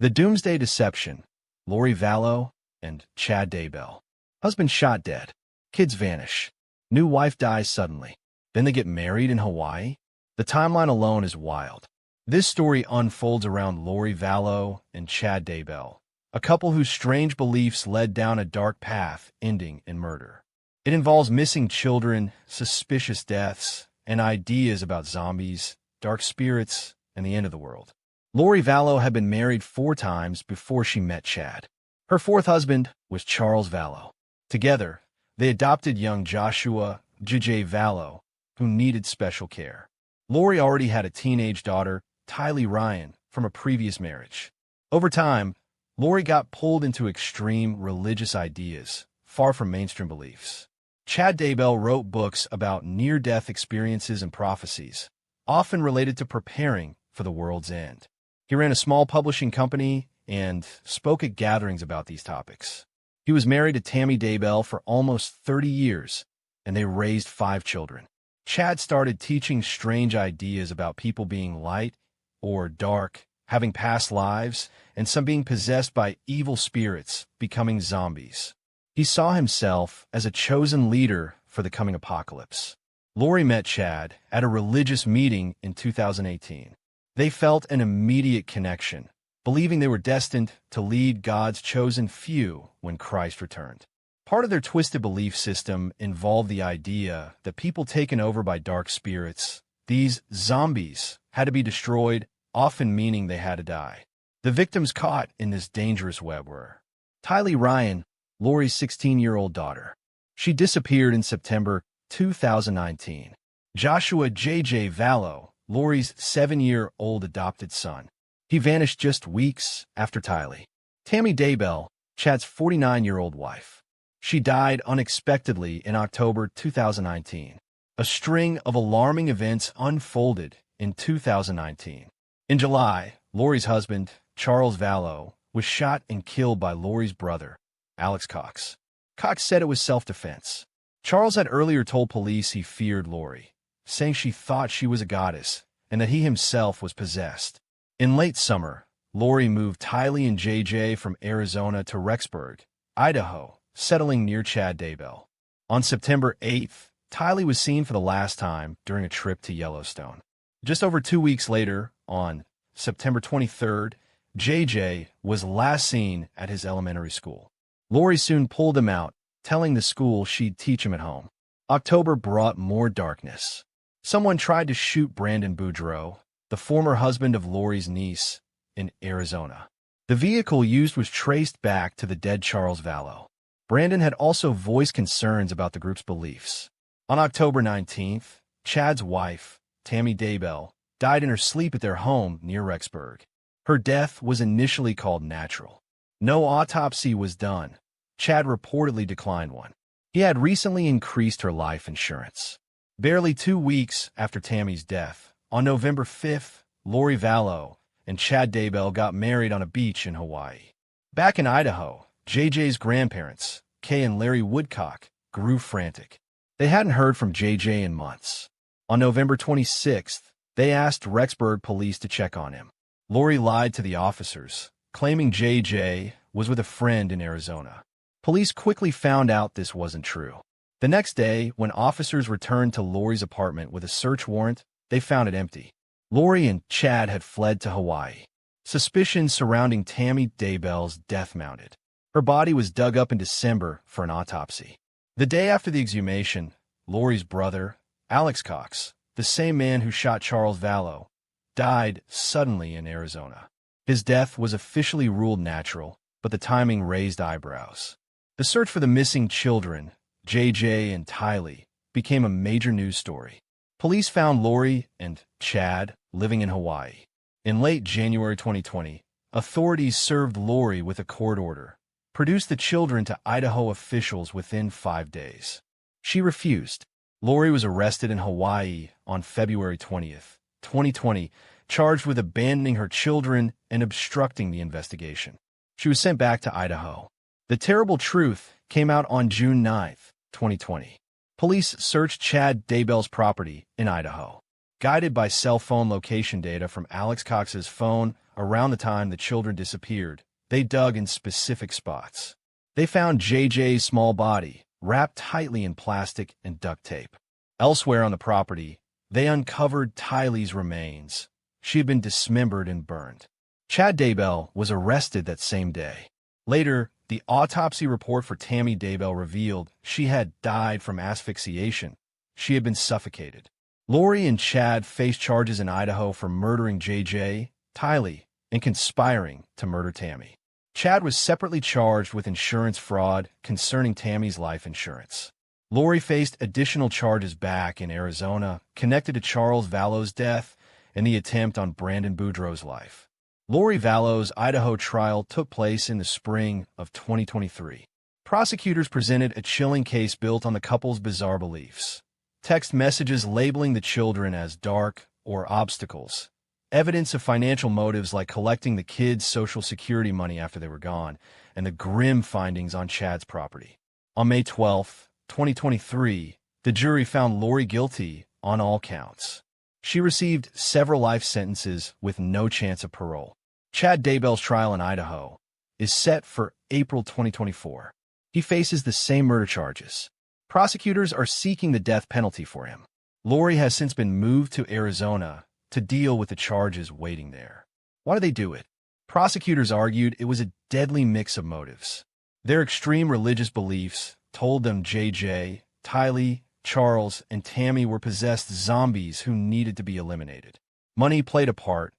The Doomsday Deception, Lori Vallow and Chad Daybell. Husband shot dead. Kids vanish. New wife dies suddenly. Then they get married in Hawaii? The timeline alone is wild. This story unfolds around Lori Vallow and Chad Daybell, a couple whose strange beliefs led down a dark path ending in murder. It involves missing children, suspicious deaths, and ideas about zombies, dark spirits, and the end of the world. Lori Vallow had been married 4 times before she met Chad. Her 4th husband was Charles Vallow. Together, they adopted young Joshua J.J. Vallow, who needed special care. Lori already had a teenage daughter, Tylee Ryan, from a previous marriage. Over time, Lori got pulled into extreme religious ideas, far from mainstream beliefs. Chad Daybell wrote books about near-death experiences and prophecies, often related to preparing for the world's end. He ran a small publishing company and spoke at gatherings about these topics. He was married to Tammy Daybell for almost 30 years, and they raised 5 children. Chad started teaching strange ideas about people being light or dark, having past lives, and some being possessed by evil spirits, becoming zombies. He saw himself as a chosen leader for the coming apocalypse. Lori met Chad at a religious meeting in 2018. They felt an immediate connection, believing they were destined to lead God's chosen few when Christ returned. Part of their twisted belief system involved the idea that people taken over by dark spirits, these zombies, had to be destroyed, often meaning they had to die. The victims caught in this dangerous web were Tylee Ryan, Lori's 16-year-old daughter. She disappeared in September 2019. Joshua J.J. Vallow, Lori's 7-year-old adopted son. He vanished just weeks after Tylee. Tammy Daybell, Chad's 49-year-old wife. She died unexpectedly in October 2019. A string of alarming events unfolded in 2019. In July, Lori's husband, Charles Vallow, was shot and killed by Lori's brother, Alex Cox. Cox said it was self-defense. Charles had earlier told police he feared Lori, saying she thought she was a goddess and that he himself was possessed. In late summer, Lori moved Tylee and JJ from Arizona to Rexburg, Idaho, settling near Chad Daybell. On September 8th, Tylee was seen for the last time during a trip to Yellowstone. Just over 2 weeks later, on September 23rd, JJ was last seen at his elementary school. Lori soon pulled him out, telling the school she'd teach him at home. October brought more darkness. Someone tried to shoot Brandon Boudreaux, the former husband of Lori's niece, in Arizona. The vehicle used was traced back to the dead Charles Vallow. Brandon had also voiced concerns about the group's beliefs. On October 19th, Chad's wife, Tammy Daybell, died in her sleep at their home near Rexburg. Her death was initially called natural. No autopsy was done. Chad reportedly declined one. He had recently increased her life insurance. Barely 2 weeks after Tammy's death, on November 5th, Lori Vallow and Chad Daybell got married on a beach in Hawaii. Back in Idaho, JJ's grandparents, Kay and Larry Woodcock, grew frantic. They hadn't heard from JJ in months. On November 26th, they asked Rexburg police to check on him. Lori lied to the officers, claiming JJ was with a friend in Arizona. Police quickly found out this wasn't true. The next day, when officers returned to Lori's apartment with a search warrant, they found it empty. Lori and Chad had fled to Hawaii. Suspicions surrounding Tammy Daybell's death mounted. Her body was dug up in December for an autopsy. The day after the exhumation, Lori's brother, Alex Cox, the same man who shot Charles Vallow, died suddenly in Arizona. His death was officially ruled natural, but the timing raised eyebrows. The search for the missing children, JJ and Tylee, became a major news story. Police found Lori and Chad living in Hawaii. In late January 2020, authorities served Lori with a court order, produced the children to Idaho officials within 5 days. She refused. Lori was arrested in Hawaii on February 20th, 2020, charged with abandoning her children and obstructing the investigation. She was sent back to Idaho. The terrible truth came out on June 9th, 2020. Police searched Chad Daybell's property in Idaho. Guided by cell phone location data from Alex Cox's phone around the time the children disappeared, they dug in specific spots. They found JJ's small body, wrapped tightly in plastic and duct tape. Elsewhere on the property, they uncovered Tylee's remains. She had been dismembered and burned. Chad Daybell was arrested that same day. Later, the autopsy report for Tammy Daybell revealed she had died from asphyxiation. She had been suffocated. Lori and Chad faced charges in Idaho for murdering JJ, Tylee, and conspiring to murder Tammy. Chad was separately charged with insurance fraud concerning Tammy's life insurance. Lori faced additional charges back in Arizona connected to Charles Vallow's death and the attempt on Brandon Boudreaux's life. Lori Vallow's Idaho trial took place in the spring of 2023. Prosecutors presented a chilling case built on the couple's bizarre beliefs. Text messages labeling the children as dark or obstacles. Evidence of financial motives like collecting the kids' Social Security money after they were gone, and the grim findings on Chad's property. On May 12, 2023, the jury found Lori guilty on all counts. She received several life sentences with no chance of parole. Chad Daybell's trial in Idaho is set for April 2024. He faces the same murder charges. Prosecutors are seeking the death penalty for him. Lori has since been moved to Arizona to deal with the charges waiting there. Why do they do it? Prosecutors argued it was a deadly mix of motives. Their extreme religious beliefs told them JJ, Tylee, Charles, and Tammy were possessed zombies who needed to be eliminated. Money played a part,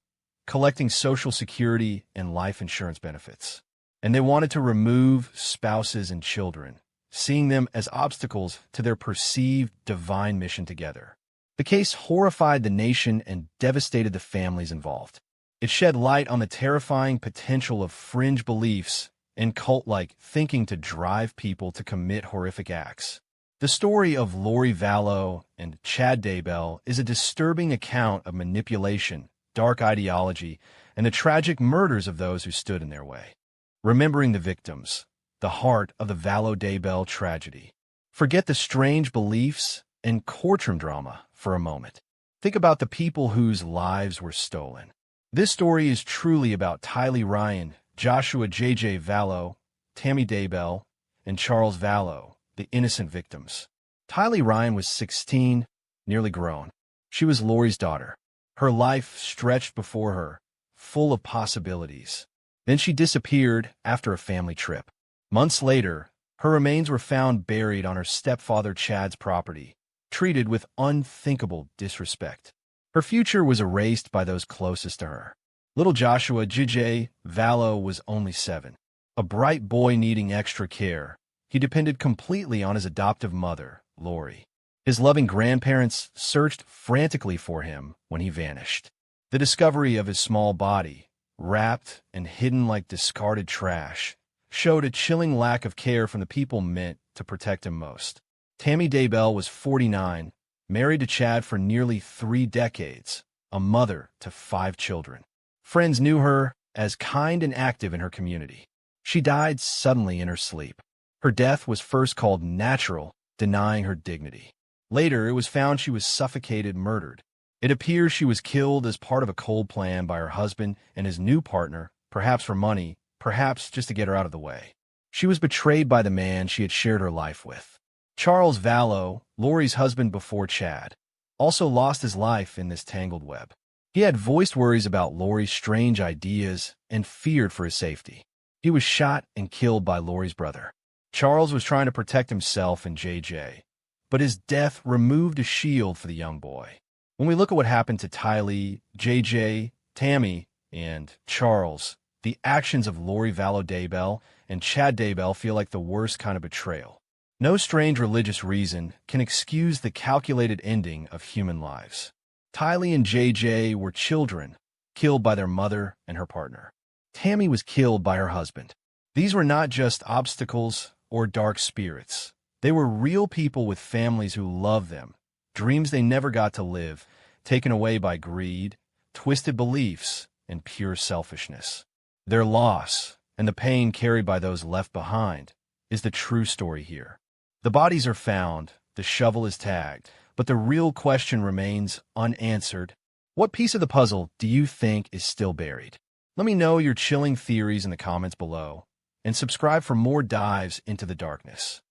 collecting Social Security and life insurance benefits. And they wanted to remove spouses and children, seeing them as obstacles to their perceived divine mission together. The case horrified the nation and devastated the families involved. It shed light on the terrifying potential of fringe beliefs and cult-like thinking to drive people to commit horrific acts. The story of Lori Vallow and Chad Daybell is a disturbing account of manipulation, dark ideology, and the tragic murders of those who stood in their way. Remembering the victims, the heart of the Vallow-Daybell tragedy. Forget the strange beliefs and courtroom drama for a moment. Think about the people whose lives were stolen. This story is truly about Tylee Ryan, Joshua J.J. Vallow, Tammy Daybell, and Charles Vallow, the innocent victims. Tylee Ryan was 16, nearly grown. She was Lori's daughter. Her life stretched before her, full of possibilities. Then she disappeared after a family trip. Months later, her remains were found buried on her stepfather Chad's property, treated with unthinkable disrespect. Her future was erased by those closest to her. Little Joshua J.J. Vallow was only 7. A bright boy needing extra care, he depended completely on his adoptive mother, Lori. His loving grandparents searched frantically for him when he vanished. The discovery of his small body, wrapped and hidden like discarded trash, showed a chilling lack of care from the people meant to protect him most. Tammy Daybell was 49, married to Chad for nearly 3 decades, a mother to 5 children. Friends knew her as kind and active in her community. She died suddenly in her sleep. Her death was first called natural, denying her dignity. Later, it was found she was suffocated, murdered. It appears she was killed as part of a cold plan by her husband and his new partner, perhaps for money, perhaps just to get her out of the way. She was betrayed by the man she had shared her life with. Charles Vallow, Lori's husband before Chad, also lost his life in this tangled web. He had voiced worries about Lori's strange ideas and feared for his safety. He was shot and killed by Lori's brother. Charles was trying to protect himself and JJ, but his death removed a shield for the young boy. When we look at what happened to Tylee, JJ, Tammy, and Charles, the actions of Lori Vallow Daybell and Chad Daybell feel like the worst kind of betrayal. No strange religious reason can excuse the calculated ending of human lives. Tylee and JJ were children, killed by their mother and her partner. Tammy was killed by her husband. These were not just obstacles or dark spirits. They were real people with families who loved them, dreams they never got to live, taken away by greed, twisted beliefs, and pure selfishness. Their loss, and the pain carried by those left behind, is the true story here. The bodies are found, the shovel is tagged, but the real question remains unanswered. What piece of the puzzle do you think is still buried? Let me know your chilling theories in the comments below, and subscribe for more dives into the darkness.